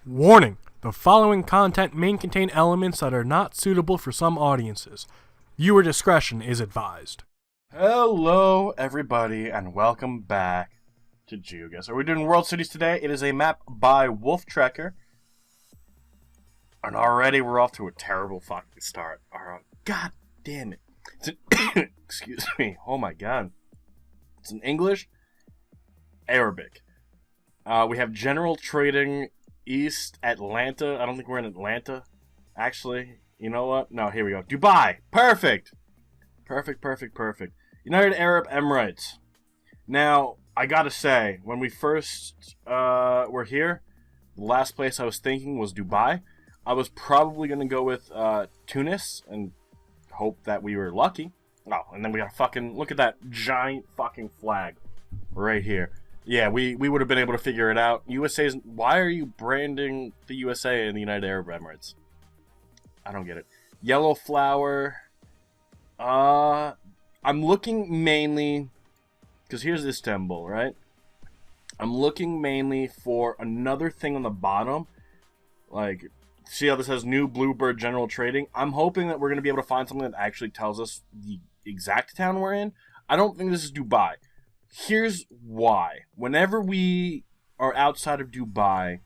Warning! The following content may contain elements that are not suitable for some audiences. Viewer discretion is advised. Hello, everybody, and welcome back to Geoguessr. We're doing World Cities today. It is a map by Wolf Trekker. And already we're off to a terrible fucking start. God damn it. Excuse me. Oh my god. It's in English, Arabic. We have general trading East Atlanta. I don't think we're in Atlanta. Actually, you know what? No, here we go. Dubai. Perfect. Perfect. United Arab Emirates. Now, I gotta say, when we first were here, the last place I was thinking was Dubai. I was probably gonna go with Tunis and hope that we were lucky. Oh, and then we got fucking look at that giant fucking flag right here. Yeah, we would have been able to figure it out. USA's. Why are you branding the USA in the United Arab Emirates? I don't get it. Yellow flower. I'm looking mainly because here's Istanbul, right? I'm looking mainly for another thing on the bottom. Like, see how this has new Bluebird General Trading? I'm hoping that we're going to be able to find something that actually tells us the exact town we're in. I don't think this is Dubai. Here's why. Whenever we are outside of Dubai,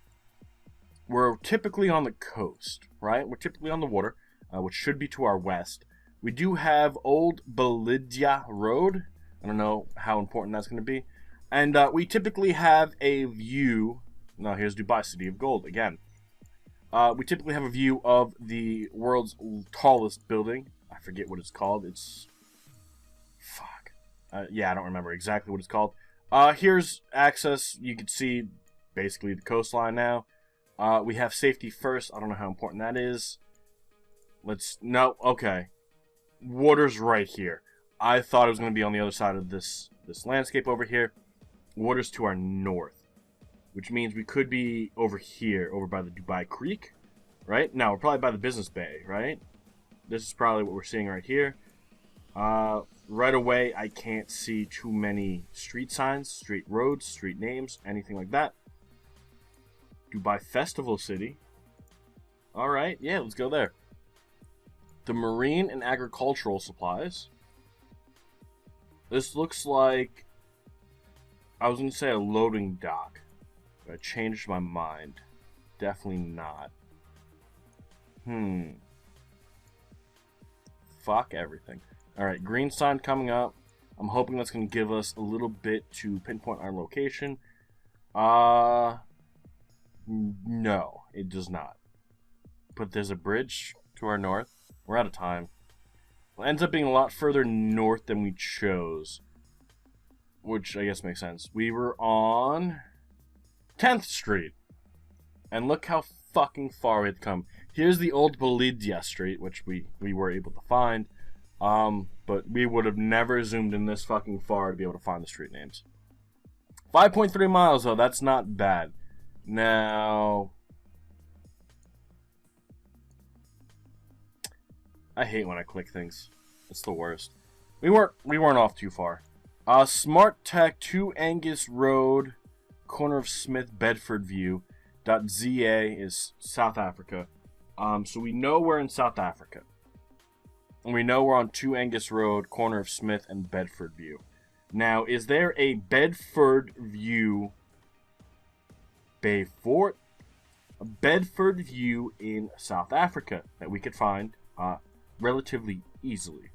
we're typically on the coast, right? We're typically on the water, which should be to our west. We do have Old Balidia Road. I don't know how important that's going to be. And we typically have a view. Now, here's Dubai, City of Gold, again. We typically have a view of the world's tallest building. I forget what it's called. It's... Fuck. Yeah, I don't remember exactly what it's called. Here's access. You can see basically the coastline now. We have safety first. I don't know how important that is. No, okay. Water's right here. I thought it was going to be on the other side of this landscape over here. Water's to our north, which means we could be over here, over by the Dubai Creek, right? No, we're probably by the Business Bay, right? This is probably what we're seeing right here. Right away, I can't see too many street signs, street roads, street names, anything like that. Dubai Festival City. Alright, yeah, let's go there. The Marine and Agricultural Supplies. This looks like... I was going to say a loading dock. But I changed my mind. Definitely not. Fuck everything. Alright, green sign coming up. I'm hoping that's going to give us a little bit to pinpoint our location. No, it does not. But there's a bridge to our north. We're out of time. It ends up being a lot further north than we chose. Which I guess makes sense. We were on 10th Street. And look how fucking far we had come. Here's the old Balidia Street, which we were able to find. But we would have never zoomed in this fucking far to be able to find the street names. 5.3 miles, though. That's not bad. Now... I hate when I click things. It's the worst. We weren't off too far. Smart Tech 2 Angus Road, corner of Smith, Bedford View. .za is South Africa. So we know we're in South Africa. And we know we're on 2 Angus Road, corner of Smith and Bedford View. Now, is there a Bedford View Bayfort? A Bedford View in South Africa that we could find relatively easily.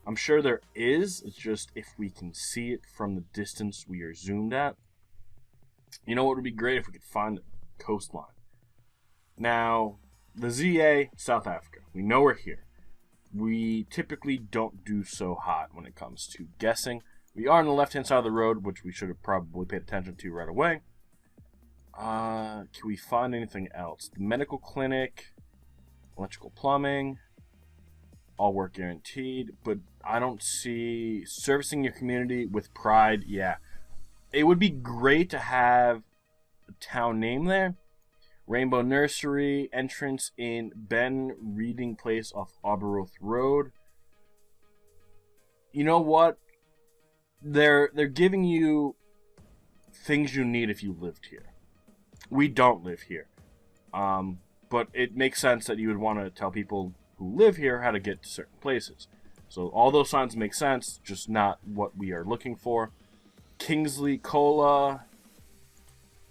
I'm sure there is. It's just if we can see it from the distance we are zoomed at. You know what would be great if we could find the coastline. Now, the ZA, South Africa. We know we're here. We typically don't do so hot when it comes to guessing. We are on the left-hand side of the road, which we should have probably paid attention to right away. Can we find anything else? The medical clinic, electrical plumbing, all work guaranteed, but I don't see servicing your community with pride. Yeah, it would be great to have a town name there. Rainbow Nursery, entrance in Ben Reading Place off Arboroath Road. You know what? They're giving you things you need if you lived here. We don't live here. But it makes sense that you would want to tell people who live here how to get to certain places. So all those signs make sense, just not what we are looking for. Kingsley Cola,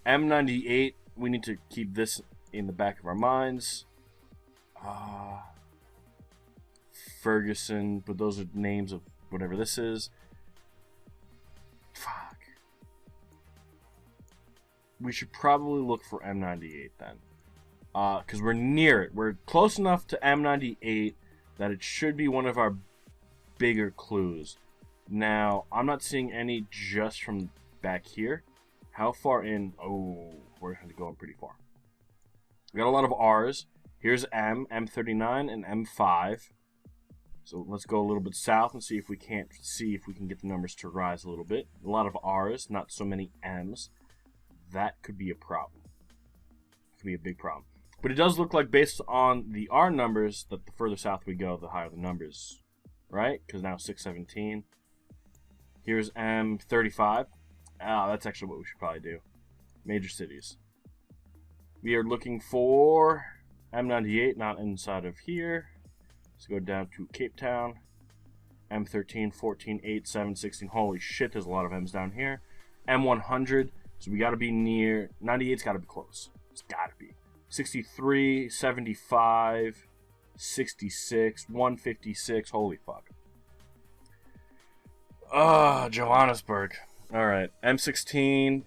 M98. We need to keep this in the back of our minds. Ferguson, but those are names of whatever this is. Fuck. We should probably look for M98 then. Because we're near it. We're close enough to M98 that it should be one of our bigger clues. Now, I'm not seeing any just from back here. How far in? Oh, we're going pretty far. We got a lot of R's. Here's M, M39, and M5. So let's go a little bit south and see if we can get the numbers to rise a little bit. A lot of R's, not so many M's. That could be a problem. It could be a big problem. But it does look like, based on the R numbers, that the further south we go, the higher the numbers. Right? Because now 617. Here's M35. That's actually what we should probably do. Major cities. We are looking for M98, not inside of here. Let's go down to Cape Town. M13, 14, 8, 7, 16. Holy shit, there's a lot of M's down here. M100. So we got to be near. 98's got to be close. It's got to be. 63, 75, 66, 156. Holy fuck. Johannesburg. Alright. M16.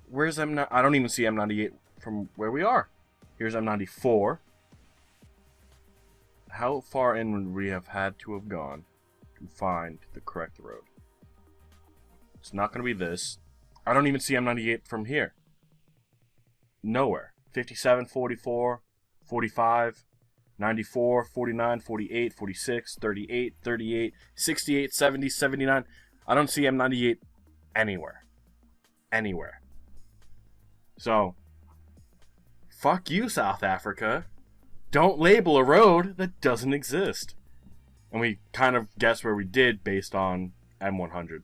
Where's M9? I don't even see M98 from where we are. Here's M94. How far in would we have had to have gone to find the correct road? It's not going to be this. I don't even see M98 from here. Nowhere. 57, 44, 45, 94, 49, 48, 46, 38, 38, 68, 70, 79. I don't see M98 anywhere. Anywhere. So, fuck you, South Africa. Don't label a road that doesn't exist. And we kind of guess where we did based on M100.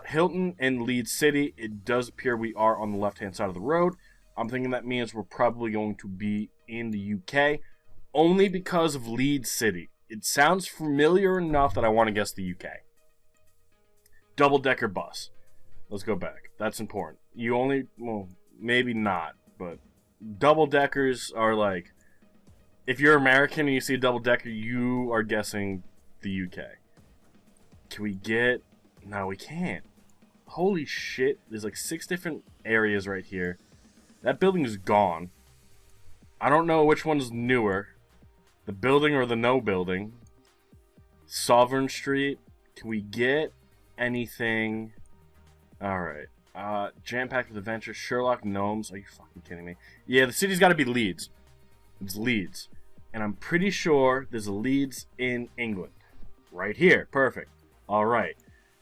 Hilton and Leeds City, it does appear we are on the left-hand side of the road. I'm thinking that means we're probably going to be in the UK, only because of Leeds City. It sounds familiar enough that I want to guess the UK. Double-decker bus. Let's go back. That's important. Well, maybe not, but double-deckers are like, if you're American and you see a double-decker, you are guessing the UK. Can we get... No, we can't. Holy shit. There's like 6 different areas right here. That building is gone. I don't know which one's newer. The building or the no building. Sovereign Street. Can we get anything? Alright. Jam-packed with adventure. Sherlock Gnomes. Are you fucking kidding me? Yeah, the city's got to be Leeds. It's Leeds. And I'm pretty sure there's a Leeds in England. Right here. Perfect. Alright.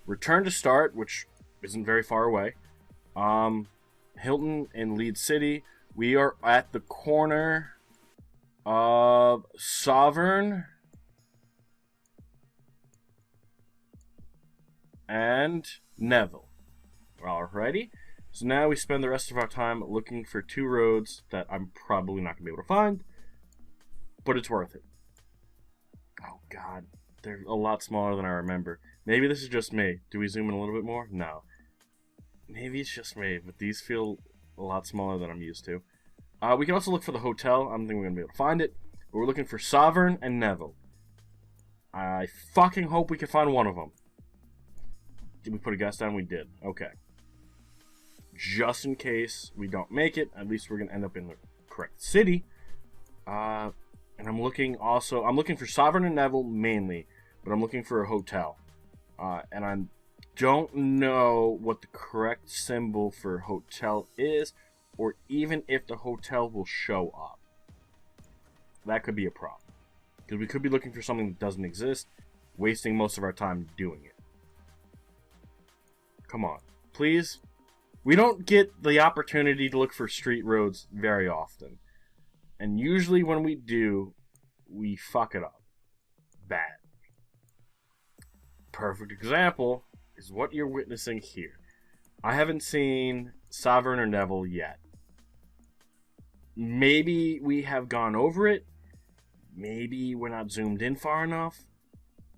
Return to start, which isn't very far away. Hilton and Leeds City. We are at the corner of Sovereign and Neville. Alrighty. So now we spend the rest of our time looking for 2 roads that I'm probably not going to be able to find, but it's worth it. Oh god, they're a lot smaller than I remember. Maybe this is just me. Do we zoom in a little bit more? No. Maybe it's just me, but these feel a lot smaller than I'm used to. We can also look for the hotel. I don't think we're going to be able to find it. But we're looking for Sovereign and Neville. I fucking hope we can find one of them. Did we put a guess down? We did. Okay. Just in case we don't make it, at least we're going to end up in the correct city. And I'm looking for Sovereign and Neville mainly, but I'm looking for a hotel. And I don't know what the correct symbol for hotel is, or even if the hotel will show up. That could be a problem. Because we could be looking for something that doesn't exist, wasting most of our time doing it. Come on. Please? We don't get the opportunity to look for street roads very often. And usually when we do, we fuck it up. Bad. Perfect example is what you're witnessing here. I haven't seen Sovereign or Neville yet. Maybe we have gone over it. Maybe we're not zoomed in far enough.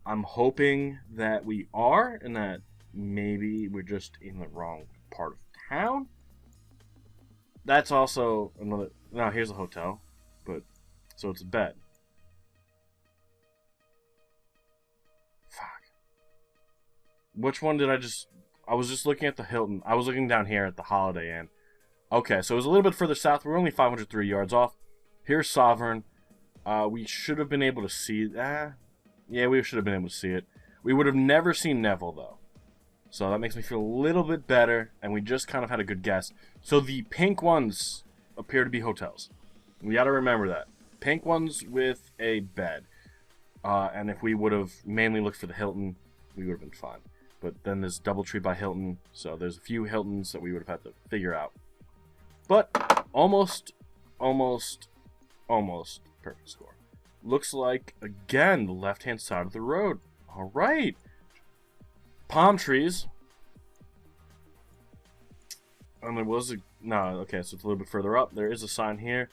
I'm hoping that we are, and that maybe we're just in the wrong part of town. That's also another... No, here's a hotel. But, so it's a bed. Fuck. Which one did I just... I was just looking at the Hilton. I was looking down here at the Holiday Inn. Okay, so it was a little bit further south. We're only 503 yards off. Here's Sovereign. We should have been able to see... yeah, we should have been able to see it. We would have never seen Neville, though. So that makes me feel a little bit better, and we just kind of had a good guess. So the pink ones appear to be hotels. We got to remember that. Pink ones with a bed. And if we would have mainly looked for the Hilton, we would have been fine. But then there's Doubletree by Hilton, so there's a few Hiltons that we would have had to figure out. But almost perfect score. Looks like, again, the left-hand side of the road. All right. Palm trees. And there was a... No, okay, so it's a little bit further up. There is a sign here.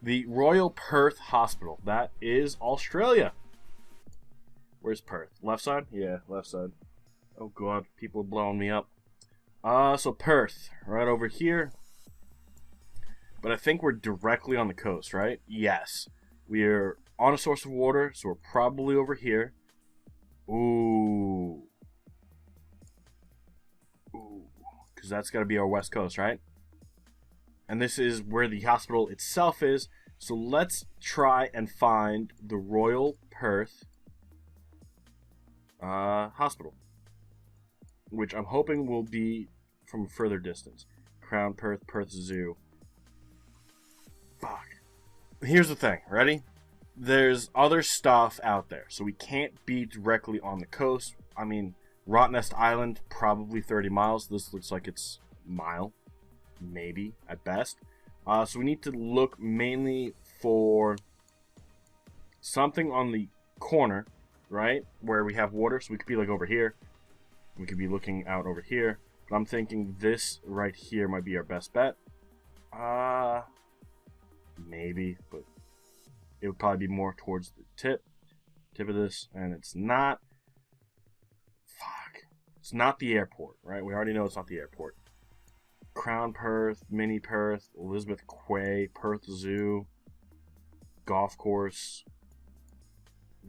The Royal Perth Hospital. That is Australia. Where's Perth? Left side? Yeah, left side. Oh, God. People are blowing me up. So Perth. Right over here. But I think we're directly on the coast, right? Yes. We're on a source of water, so we're probably over here. Ooh. Because that's got to be our west coast, right? And this is where the hospital itself is. So let's try and find the Royal Perth Hospital. Which I'm hoping will be from a further distance. Crown Perth, Perth Zoo. Fuck. Here's the thing, ready? There's other stuff out there, so we can't be directly on the coast. I mean, Rottnest Island, probably 30 miles. This looks like it's a mile, maybe, at best. So we need to look mainly for something on the corner, right? Where we have water, so we could be like over here. We could be looking out over here. But I'm thinking this right here might be our best bet. Maybe, but it would probably be more towards the tip of this, and it's not. Fuck. It's not the airport, right? We already know it's not the airport. Crown Perth, Mini Perth, Elizabeth Quay, Perth Zoo, golf course.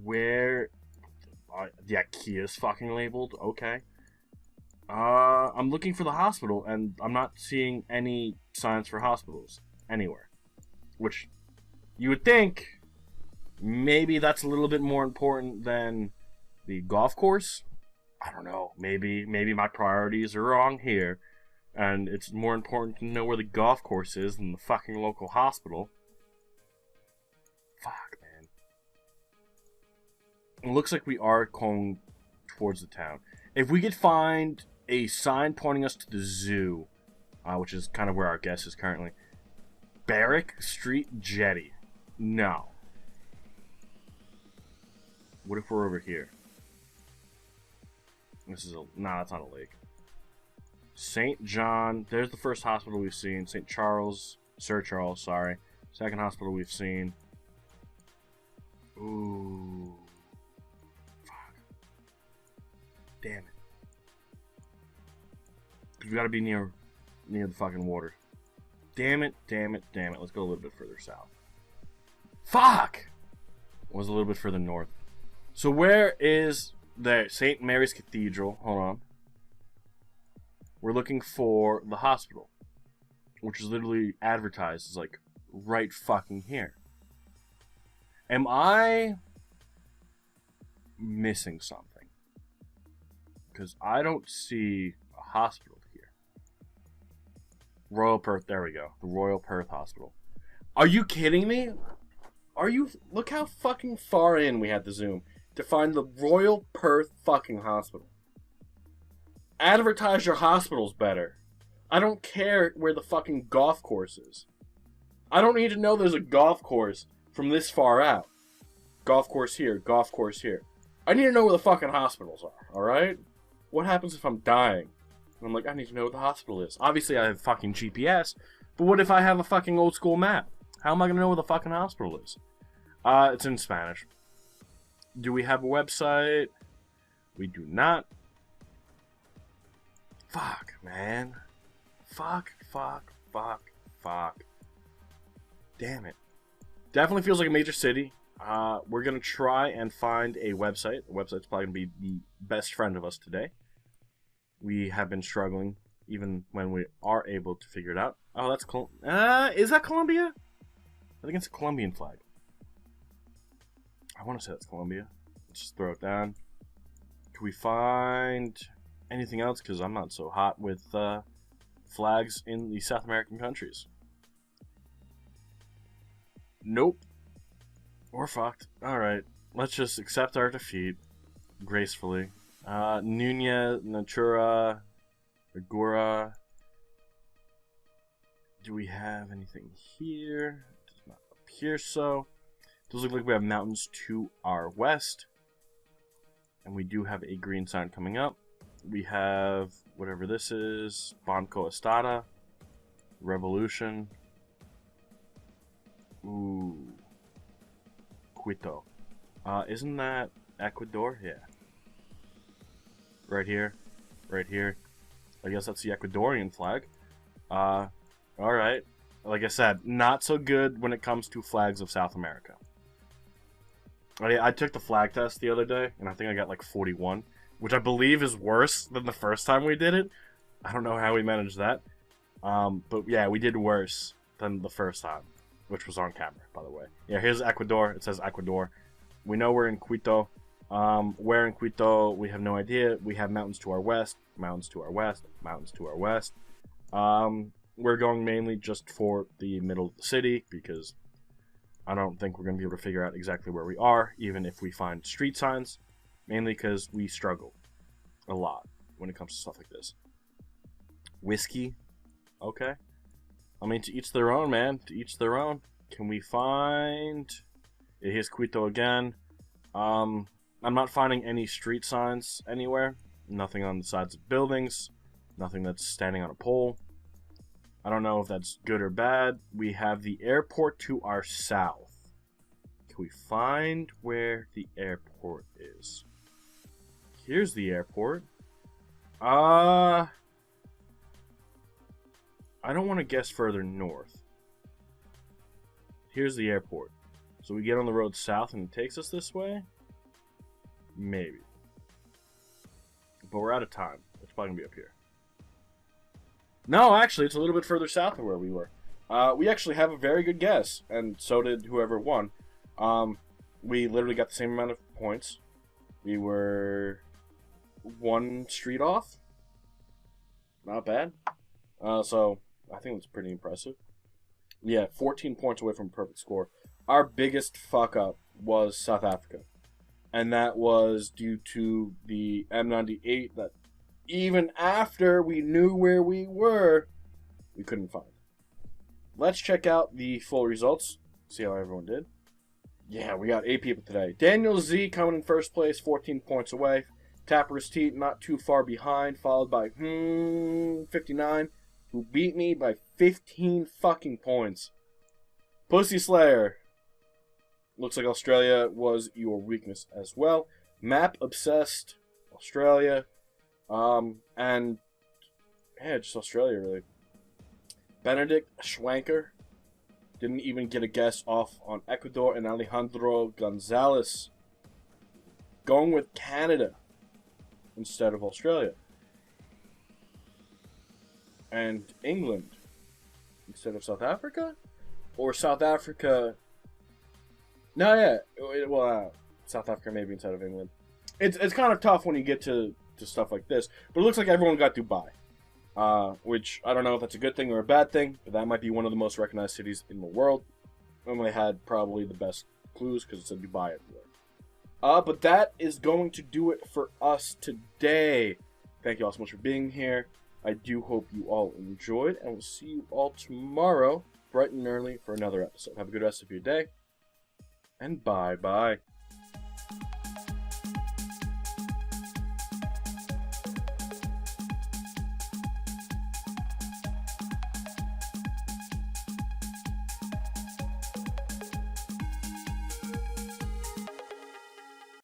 Where the IKEA is fucking labeled. Okay. I'm looking for the hospital, and I'm not seeing any signs for hospitals anywhere. Which you would think maybe that's a little bit more important than the golf course. I don't know. Maybe my priorities are wrong here. And it's more important to know where the golf course is than the fucking local hospital. Fuck, man. It looks like we are going towards the town. If we could find a sign pointing us to the zoo, which is kind of where our guess is currently. Barrack Street Jetty. No. What if we're over here? This is a... Nah, that's not a lake. St. John. There's the first hospital we've seen. St. Charles. Sir Charles, sorry. Second hospital we've seen. Ooh. Fuck. Damn it. We've got to be near the fucking water. Damn it. Let's go a little bit further south. Fuck! It was a little bit further north. So where is the St. Mary's Cathedral? Hold on. We're looking for the hospital, which is literally advertised as like right fucking here. Am I missing something? Because I don't see a hospital here. Royal Perth, there we go. The Royal Perth Hospital. Are you kidding me? Look how fucking far in we had to zoom to find the Royal Perth fucking hospital. Advertise your hospitals better. I don't care where the fucking golf course is. I don't need to know there's a golf course from this far out. Golf course here, golf course here. I need to know where the fucking hospitals are, alright? What happens if I'm dying? And I'm like, I need to know what the hospital is. Obviously I have fucking GPS, but what if I have a fucking old school map? How am I gonna know where the fucking hospital is? It's in Spanish. Do we have a website? We do not. Fuck, man. Fuck. Damn it. Definitely feels like a major city. We're gonna try and find a website. The website's probably gonna be the best friend of us today. We have been struggling even when we are able to figure it out. Oh, that's is that Colombia? I think it's a Colombian flag. I want to say that's Colombia. Let's just throw it down. Can we find anything else? Because I'm not so hot with flags in the South American countries. Nope. We're fucked. Alright. Let's just accept our defeat gracefully. Nunez, Natura, Agora. Do we have anything here? Does not appear so. Does look like we have mountains to our west. And we do have a green sign coming up. We have whatever this is. Banco Estada. Revolution. Ooh. Quito. Isn't that Ecuador? Yeah. Right here. Right here. I guess that's the Ecuadorian flag. Alright. Like I said, not so good when it comes to flags of South America. I took the flag test the other day, and I think I got like 41, which I believe is worse than the first time we did it. I don't know how we managed that. But yeah, we did worse than the first time, which was on camera, by the way. Yeah, here's Ecuador. It says Ecuador. We know we're in Quito. Where in Quito, we have no idea. We have mountains to our west, mountains to our west, mountains to our west. We're going mainly just for the middle of the city, because I don't think we're going to be able to figure out exactly where we are, even if we find street signs. Mainly because we struggle a lot when it comes to stuff like this. Whiskey. Okay. I mean, to each their own, man. To each their own. Can we find... Yeah, here's Quito again. I'm not finding any street signs anywhere. Nothing on the sides of buildings. Nothing that's standing on a pole. I don't know if that's good or bad. We have the airport to our south. Can we find where the airport is? Here's the airport. I don't want to guess further north. Here's the airport. So we get on the road south and it takes us this way? Maybe. But we're out of time. It's probably going to be up here. No, actually, it's a little bit further south of where we were. We actually have a very good guess, and so did whoever won. We literally got the same amount of points. We were one street off. Not bad. So, I think that's pretty impressive. Yeah, 14 points away from a perfect score. Our biggest fuck-up was South Africa. And that was due to the M98 that even after we knew where we were, we couldn't find. Let's check out the full results. See how everyone did. Yeah, we got 8 people today. Daniel Z coming in first place, 14 points away. Tapper's Teat not too far behind, followed by 59, who beat me by 15 fucking points. Pussy Slayer. Looks like Australia was your weakness as well. Map Obsessed, Australia. And yeah, just Australia, really. Benedict Schwanker didn't even get a guess off on Ecuador, and Alejandro Gonzalez going with Canada instead of Australia. And England instead of South Africa? Or South Africa... No, yeah. Well, South Africa maybe instead of England. It's kind of tough when you get to stuff like this. But it looks like everyone got Dubai. Which, I don't know if that's a good thing or a bad thing, but that might be one of the most recognized cities in the world. And they had probably the best clues because it said Dubai everywhere. But that is going to do it for us today. Thank you all so much for being here. I do hope you all enjoyed, and we'll see you all tomorrow, bright and early, for another episode. Have a good rest of your day, and bye-bye.